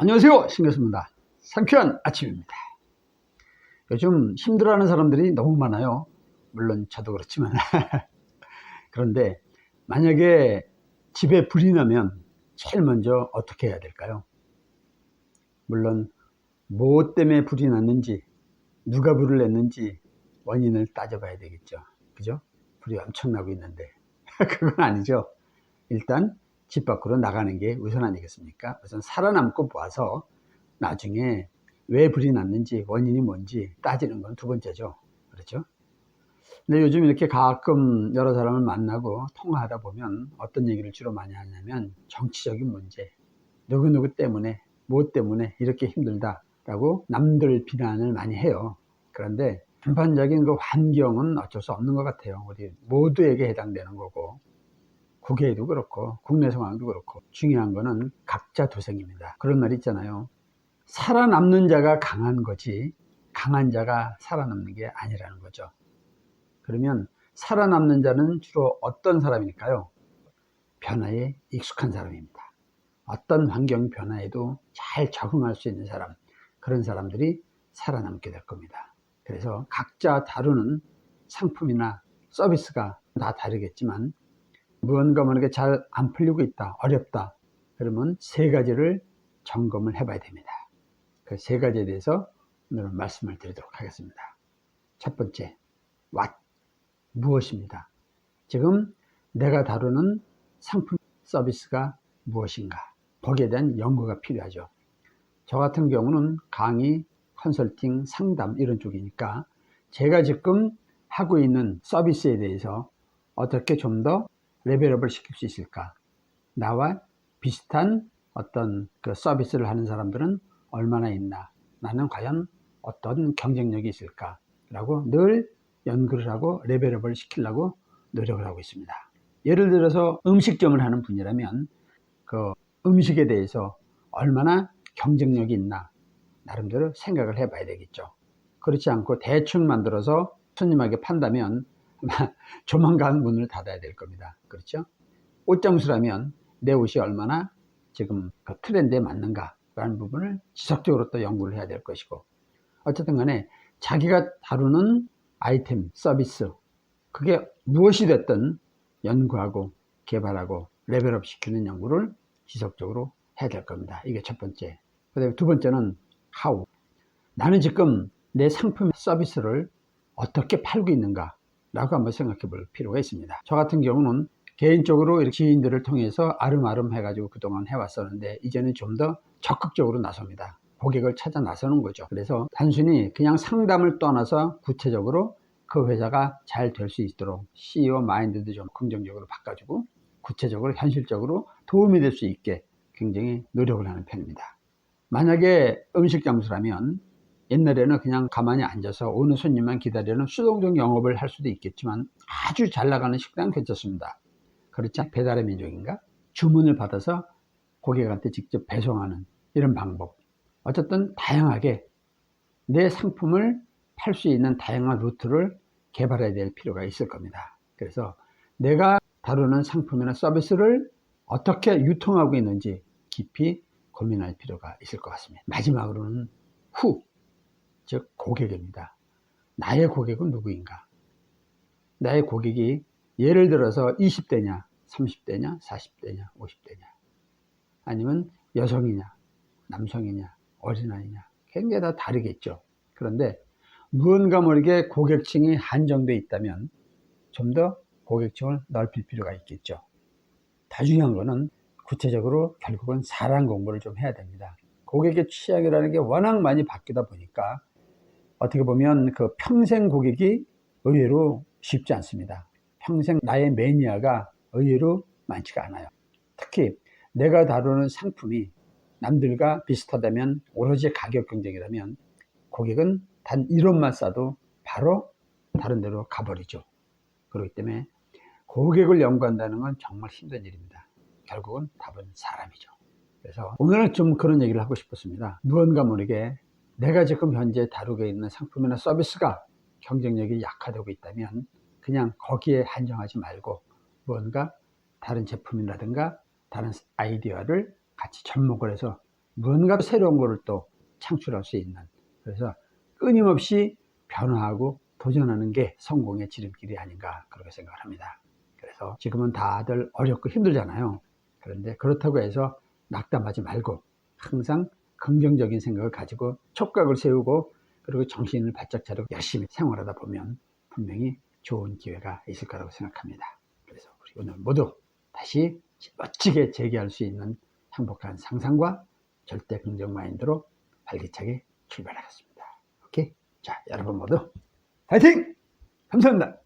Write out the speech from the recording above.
안녕하세요, 신교수입니다. 상쾌한 아침입니다. 요즘 힘들어하는 사람들이 너무 많아요. 물론 저도 그렇지만 그런데 만약에 집에 불이 나면 제일 먼저 어떻게 해야 될까요? 물론 뭐 때문에 불이 났는지, 누가 불을 냈는지 원인을 따져봐야 되겠죠. 그죠? 불이 엄청나고 있는데 그건 아니죠. 일단 집 밖으로 나가는 게 우선 아니겠습니까? 우선 살아남고 봐서 나중에 왜 불이 났는지 원인이 뭔지 따지는 건 두 번째죠. 그렇죠? 근데 요즘 이렇게 가끔 여러 사람을 만나고 통화하다 보면 어떤 얘기를 주로 많이 하냐면 정치적인 문제, 누구누구 때문에, 뭐 때문에 이렇게 힘들다라고 남들 비난을 많이 해요. 그런데 전반적인 그 환경은 어쩔 수 없는 것 같아요. 우리 모두에게 해당되는 거고, 국외에도 그렇고 국내 상황도 그렇고, 중요한 거는 각자 도생입니다. 그런 말 있잖아요. 살아남는 자가 강한 거지 강한 자가 살아남는 게 아니라는 거죠. 그러면 살아남는 자는 주로 어떤 사람일까요? 변화에 익숙한 사람입니다. 어떤 환경 변화에도 잘 적응할 수 있는 사람, 그런 사람들이 살아남게 될 겁니다. 그래서 각자 다루는 상품이나 서비스가 다 다르겠지만 무언가 모르게 잘 안 풀리고 있다, 어렵다, 그러면 세 가지를 점검을 해봐야 됩니다. 그 세 가지에 대해서 오늘 말씀을 드리도록 하겠습니다. 첫 번째, what, 무엇입니다. 지금 내가 다루는 상품, 서비스가 무엇인가, 거기에 대한 연구가 필요하죠. 저 같은 경우는 강의, 컨설팅, 상담 이런 쪽이니까 제가 지금 하고 있는 서비스에 대해서 어떻게 좀 더 레벨업을 시킬 수 있을까, 나와 비슷한 어떤 그 서비스를 하는 사람들은 얼마나 있나, 나는 과연 어떤 경쟁력이 있을까 라고 늘 연구를 하고 레벨업을 시키려고 노력을 하고 있습니다. 예를 들어서 음식점을 하는 분이라면 그 음식에 대해서 얼마나 경쟁력이 있나 나름대로 생각을 해봐야 되겠죠. 그렇지 않고 대충 만들어서 손님에게 판다면 조만간 문을 닫아야 될 겁니다. 그렇죠? 옷장수라면 내 옷이 얼마나 지금 그 트렌드에 맞는가 라는 부분을 지속적으로 또 연구를 해야 될 것이고, 어쨌든 간에 자기가 다루는 아이템, 서비스, 그게 무엇이 됐든 연구하고 개발하고 레벨업 시키는 연구를 지속적으로 해야 될 겁니다. 이게 첫 번째. 그 다음에 두 번째는 how. 나는 지금 내 상품, 서비스를 어떻게 팔고 있는가 라고 한번 생각해 볼 필요가 있습니다. 저 같은 경우는 개인적으로 이렇게 지인들을 통해서 아름아름 해가지고 그동안 해왔었는데 이제는 좀 더 적극적으로 나섭니다. 고객을 찾아 나서는 거죠. 그래서 단순히 그냥 상담을 떠나서 구체적으로 그 회사가 잘 될 수 있도록 CEO 마인드도 좀 긍정적으로 바꿔주고 구체적으로 현실적으로 도움이 될 수 있게 굉장히 노력을 하는 편입니다. 만약에 음식 장수라면 옛날에는 그냥 가만히 앉아서 오는 손님만 기다리는 수동적 영업을 할 수도 있겠지만 아주 잘 나가는 식당은 괜찮습니다. 그렇지 않? 배달의 민족인가? 주문을 받아서 고객한테 직접 배송하는 이런 방법. 어쨌든 다양하게 내 상품을 팔 수 있는 다양한 루트를 개발해야 될 필요가 있을 겁니다. 그래서 내가 다루는 상품이나 서비스를 어떻게 유통하고 있는지 깊이 고민할 필요가 있을 것 같습니다. 마지막으로는 후, 즉 고객입니다. 나의 고객은 누구인가? 나의 고객이 예를 들어서 20대냐, 30대냐, 40대냐, 50대냐, 아니면 여성이냐, 남성이냐, 어린아이냐, 굉장히 다 다르겠죠. 그런데 무언가 모르게 고객층이 한정되어 있다면 좀 더 고객층을 넓힐 필요가 있겠죠. 더 중요한 거는 구체적으로 결국은 사람 공부를 좀 해야 됩니다. 고객의 취향이라는 게 워낙 많이 바뀌다 보니까 어떻게 보면 그 평생 고객이 의외로 쉽지 않습니다. 평생 나의 매니아가 의외로 많지가 않아요. 특히 내가 다루는 상품이 남들과 비슷하다면, 오로지 가격 경쟁이라면 고객은 단 이론만 싸도 바로 다른 데로 가버리죠. 그렇기 때문에 고객을 연구한다는 건 정말 힘든 일입니다. 결국은 답은 사람이죠. 그래서 오늘은 좀 그런 얘기를 하고 싶었습니다. 무언가 모르게 내가 지금 현재 다루고 있는 상품이나 서비스가 경쟁력이 약화되고 있다면 그냥 거기에 한정하지 말고 무언가 다른 제품이라든가 다른 아이디어를 같이 접목을 해서 뭔가 새로운 거를 또 창출할 수 있는, 그래서 끊임없이 변화하고 도전하는 게 성공의 지름길이 아닌가 그렇게 생각을 합니다. 그래서 지금은 다들 어렵고 힘들잖아요. 그런데 그렇다고 해서 낙담하지 말고 항상 긍정적인 생각을 가지고 촉각을 세우고 그리고 정신을 바짝 차리고 열심히 생활하다 보면 분명히 좋은 기회가 있을 거라고 생각합니다. 그래서 우리 오늘 모두 다시 멋지게 재기할 수 있는 행복한 상상과 절대 긍정 마인드로 활기차게 출발하겠습니다. 오케이? 자, 여러분 모두 파이팅! 감사합니다.